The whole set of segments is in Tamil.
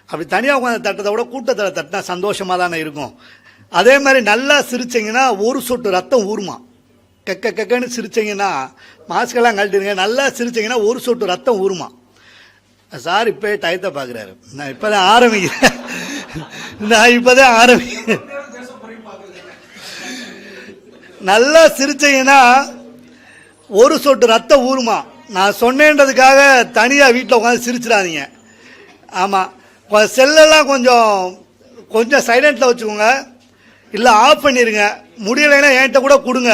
அப்படி தனியாக உட்காந்து தட்டத்தை விட கூட்டத்தில் தட்டினா சந்தோஷமாக தானே இருக்கும். அதே மாதிரி நல்லா சிரிச்சிங்கன்னா ஒரு சொட்டு ரத்தம் ஊறுமா. கெக்கன்னு சிரிச்சிங்கன்னா மாஸ்கெல்லாம் கழட்டிடுங்க. நல்லா சிரிச்சிங்கன்னா ஒரு சொட்டு ரத்தம் ஊறுமா. சார் இப்போ டயத்தை பார்க்குறாரு. நான் இப்போ தான் ஆரம்பிக்கிறேன். நல்லா சிரிச்சிங்கன்னா ஒரு சொட்டு ரத்தம் ஊறுமா. நான் சொன்னேன்றதுக்காக தனியாக வீட்டில் உட்காந்து சிரிச்சிடாதீங்க. ஆமாம், செல்லெல்லாம் கொஞ்சம் சைலண்ட்டில் வச்சுக்கோங்க, இல்லை ஆஃப் பண்ணிடுங்க. முடியலைன்னா என்கிட்ட கூட கொடுங்க.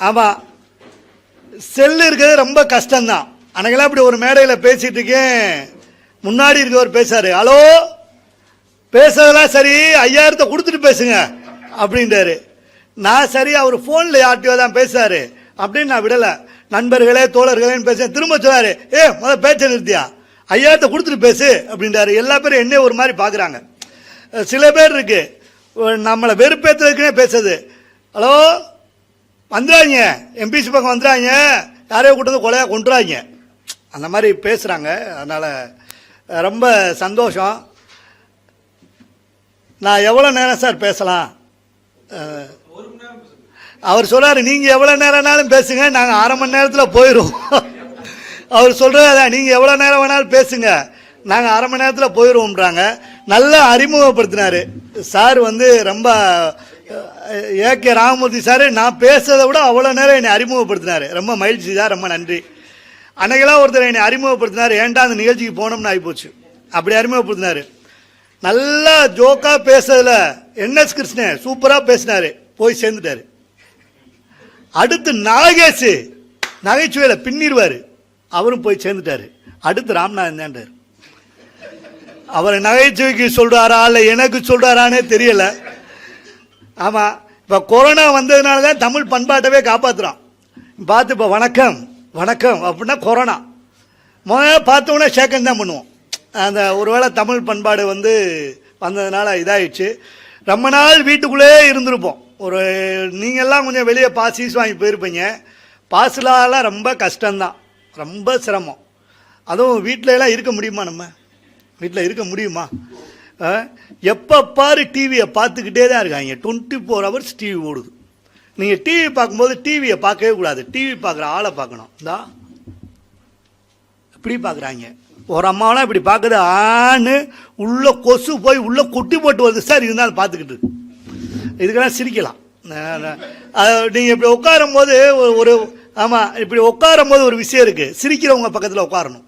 ஆமாம், செல்லு இருக்கிறது ரொம்ப கஷ்டம்தான். அன்றைக்கெல்லாம் இப்படி ஒரு மேடையில் பேசிகிட்டு இருக்கேன், முன்னாடி இருக்கவர் பேசாரு, ஹலோ பேசுறதெல்லாம் சரி 5000 கொடுத்துட்டு பேசுங்க அப்படின்றாரு. நான் சரி அவர் ஃபோனில் யார்ட்டையோ தான் பேசுறாரு அப்படின்னு நான் விடலை. நண்பர்களே தோழர்களேன்னு பேசுகிறேன். திரும்ப சொன்னார், முதல் பேச்சை நிறுத்தியா, 5000 கொடுத்துட்டு பேசு அப்படின்றாரு. எல்லா பேரும் என்ன ஒரு மாதிரி பார்க்குறாங்க. சில பேர் இருக்கு நம்மளை வெறுப்பேற்றுறதுக்குன்னே பேசுது. ஹலோ வந்துடாங்க, எம்பிசி பக்கம் வந்துடாங்க, யாரையோ கூட்டு வந்து கொலையாக கொண்டுறாங்க, அந்த மாதிரி பேசுகிறாங்க. அதனால் ரொம்ப சந்தோஷம். நான் எவ்வளோ நேரம் சார் பேசலாம்? அவர் சொல்கிறார், நீங்கள் எவ்வளோ நேரம்னாலும் பேசுங்க, நாங்கள் 1/2 மணி நேரத்தில் போயிடுவோம். அவர் சொல்கிறதா, நீங்கள் எவ்வளோ நேரம் வேணாலும் பேசுங்க, நாங்கள் 1/2 மணி நேரத்தில் போயிடுவோம்ன்றாங்க. நல்லா அறிமுகப்படுத்தினார் சார். ரொம்ப ஏகே ராமமூர்த்தி சார் நான் பேசுறதை விட அவ்வளோ நேரம் என்னை அறிமுகப்படுத்தினார். ரொம்ப மகிழ்ச்சி சார், ரொம்ப நன்றி. அன்னைக்கெல்லாம் ஒருத்தர் என்னை அறிமுகப்படுத்தினார், ஏன்டா அந்த நிகழ்ச்சிக்கு போனோம்னு ஆகிப்போச்சு. அப்படி அறிமுகப்படுத்தினார். நல்லா ஜோக்காக பேசுறதுல NS கிருஷ்ணன் சூப்பராக பேசினார், போய் சேர்ந்துட்டார். அடுத்து நாகேஷ் நகைச்சுவையில் பின்னிடுவார், அவரும் போய் சேர்ந்துட்டார். அடுத்து ராம்நாதன் தான்றார். அவர் நகைச்சுவைக்கு சொல்கிறாரா இல்லை எனக்கு சொல்கிறாரானே தெரியல. ஆமாம், இப்போ கொரோனா வந்ததுனால தான் தமிழ் பண்பாட்டவே காப்பாற்றுறான். பார்த்து இப்போ வணக்கம் வணக்கம் அப்படின்னா கொரோனா முதல்ல பார்த்தோன்னே ஷேக்கன் தான் பண்ணுவோம். அந்த ஒருவேளை தமிழ் பண்பாடு வந்ததுனால இதாகிடுச்சு. ரொம்ப நாள் வீட்டுக்குள்ளே இருந்திருப்போம். நீங்கள்லாம் கொஞ்சம் வெளியே பாஸ் வாங்கி போயிருப்பீங்க. பாஸ்லாம் ரொம்ப கஷ்டம்தான், ரொம்ப சிரமம். அதுவும் வீட்டிலலாம் இருக்க முடியுமா? நம்ம வீட்டில் இருக்க முடியுமா? எப்போ பாரு டிவியை பார்த்துக்கிட்டே தான் இருக்காங்க. 24 hours டிவி ஓடுது. நீங்கள் டிவி பார்க்கும்போது டிவியை பார்க்கவே கூடாது, டிவி பார்க்குற ஆளை பார்க்கணும். இந்தா இப்படி பார்க்குறாங்க. ஒரு அம்மாவெல்லாம் இப்படி பார்க்குது, ஆன்னு உள்ள கொசு போய் உள்ள கொட்டி போட்டு வருது சார், இருந்தாலும் பார்த்துக்கிட்டு இருக்கு. இதுக்கெல்லாம் சிரிக்கலாம். நீங்கள் இப்படி உட்காரும் போது ஆமாம், இப்படி உட்காரும் போது ஒரு விஷயம் இருக்குது, சிரிக்கிறவங்க பக்கத்தில் உட்காரணும்.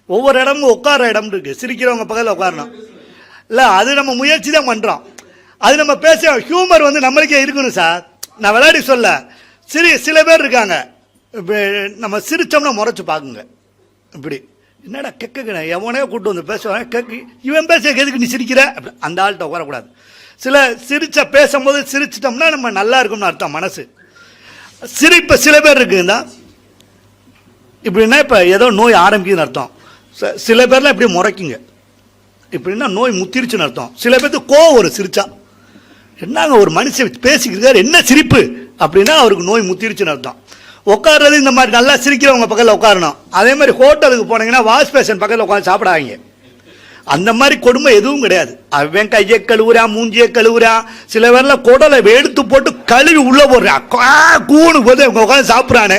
ஒவ்வொரு இடமும் உட்கார இடம் இருக்குது, சிரிக்கிறவங்க பக்கத்தில் உட்காரணும். இல்லை, அது நம்ம முயற்சி தான் பண்ணுறோம். அது நம்ம பேச ஹியூமர் நம்மளுக்கே இருக்கணும் சார். நான் விளையாடி சொல்ல, சில பேர் இருக்காங்க, நம்ம சிரிச்சோம்னா முறைச்சு பார்க்குங்க. இப்படி என்னடா கெக்க எவனே கூட்டு வந்து பேசுவாங்க, கெக்கு இவன் பேச எதுக்கு நீ சிரிக்கிற, அந்த ஆள்கிட்ட உட்காரக்கூடாது. பேசும்போது சிரிச்சிட்டோம்னா நம்ம நல்லா இருக்கும்னு அர்த்தம். மனசு சிரிப்பு சில பேர் இருக்குதா இப்படின்னா இப்போ ஏதோ நோய் ஆரம்பிக்குதுன்னு அர்த்தம். சில பேர்லாம் இப்படி முறைக்குங்க, இப்படின்னா நோய் முத்திருச்சுன்னு அர்த்தம். சில பேருக்கு கோவம் ஒரு சிரிச்சா, என்னங்க ஒரு மனுஷன் பேசிக்கிறார் என்ன சிரிப்பு அப்படின்னா அவருக்கு நோய் முத்திருச்சுன்னு அர்த்தம். உட்கார்றது இந்த மாதிரி நல்லா சிரிக்கிறவங்க பக்கத்தில் உட்காரணும். அதே மாதிரி ஹோட்டலுக்கு போனீங்கன்னா வாஷ் பேஷன் பக்கத்தில் உட்காந்து சாப்பிடாதீங்க. அந்த மாதிரி கொடுமை எதுவும் கிடையாது. அவன் கையை கழுவுறான், மூஞ்சியை கழுவுறான். சில பேர்ல குடலை எடுத்து போட்டு கழுவி உள்ள போடுறான், கூணு போது உட்காந்து சாப்பிட்றானு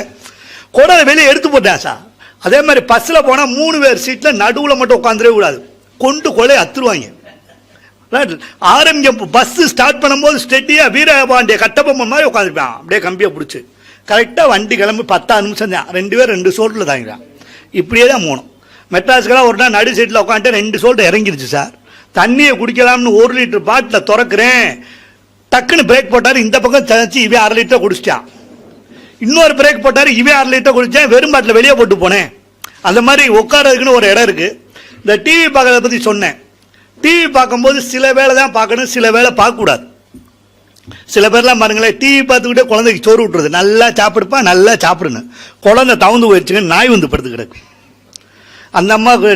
குடலை வெளியே எடுத்து போட்டான் சார். அதே மாதிரி பஸ்ஸில் போனால் 3 பேர் சீட்டில் நடுவில் மட்டும் உட்காந்துடவே கூடாது, கொண்டு கொலை அத்துருவாங்க. ஆரம்பிக்க பஸ் ஸ்டார்ட் பண்ணும்போது ஸ்டெட்டியாக வீரபாண்டிய கட்டபொம்மன் மாதிரி உட்காந்துருப்பான், அப்படியே கம்பியை பிடிச்சி. கரெக்டாக வண்டி கிளம்பி 10 நிமிஷம் தான், 2 பேர் 2 சோட்டில் தாங்கிறான். இப்படியே தான் போகணும். மெட்ராஸுக்கெல்லாம் ஒரு நாள் நடு சீட்டில் உட்காந்துட்டு 2 சோல்ட்டு இறங்கிருச்சு சார். தண்ணியை குடிக்கலாம்னு 1 லிட்டர் பாட்டில் திறக்கிறேன், டக்குன்னு பிரேக் போட்டார். இந்த பக்கம் தச்சு இவன் 1/2 லிட்டர் குடிச்சிட்டான். இன்னொரு பிரேக் போட்டார், இவன் 1/2 லிட்டர் குடித்தேன், வெறும் பாட்டில் வெளியே போட்டு போனேன். அந்த மாதிரி உட்காரதுக்குன்னு ஒரு இடம் இருக்குது. இந்த டிவி பார்க்கறத பற்றி சொன்னேன். டிவி பார்க்கும்போது சில வேலை தான் பார்க்கணும், சில வேலை பார்க்கக்கூடாது. சில பேர்லாம் பாருங்களேன், டிவி பார்த்துக்கிட்டே குழந்தைக்கு சோறு விட்டுறது, நல்லா சாப்பிடுப்பா நல்லா சாப்பிடுன்னு. குழந்தை தவந்து போயிடுச்சுங்க, நாய் படுத்து கிடக்கு. அந்த அம்மாவுக்கு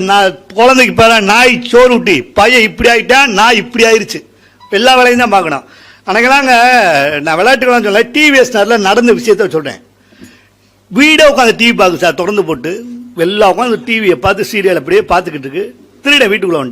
குழந்தைக்கு பேர நாய் சோறு ஊட்டி பையன் இப்படி ஆகிட்டான், நாய் இப்படி ஆயிடுச்சு. எல்லா வேலையும் தான் பார்க்கணும். அன்றைக்கெல்லாங்க நான் விளையாட்டுக்கலாம் சொல்ல, டிவிஎஸ் நேரில் நடந்த விஷயத்த சொல்கிறேன். வீடே உட்காந்து டிவி பார்க்கு சார், தொடர்ந்து போட்டு வெளில உட்காந்து டிவியை பார்த்து சீரியல் அப்படியே பார்த்துக்கிட்டு இருக்கு. திருட வீட்டுக்குள்ள வந்துட்டேன்.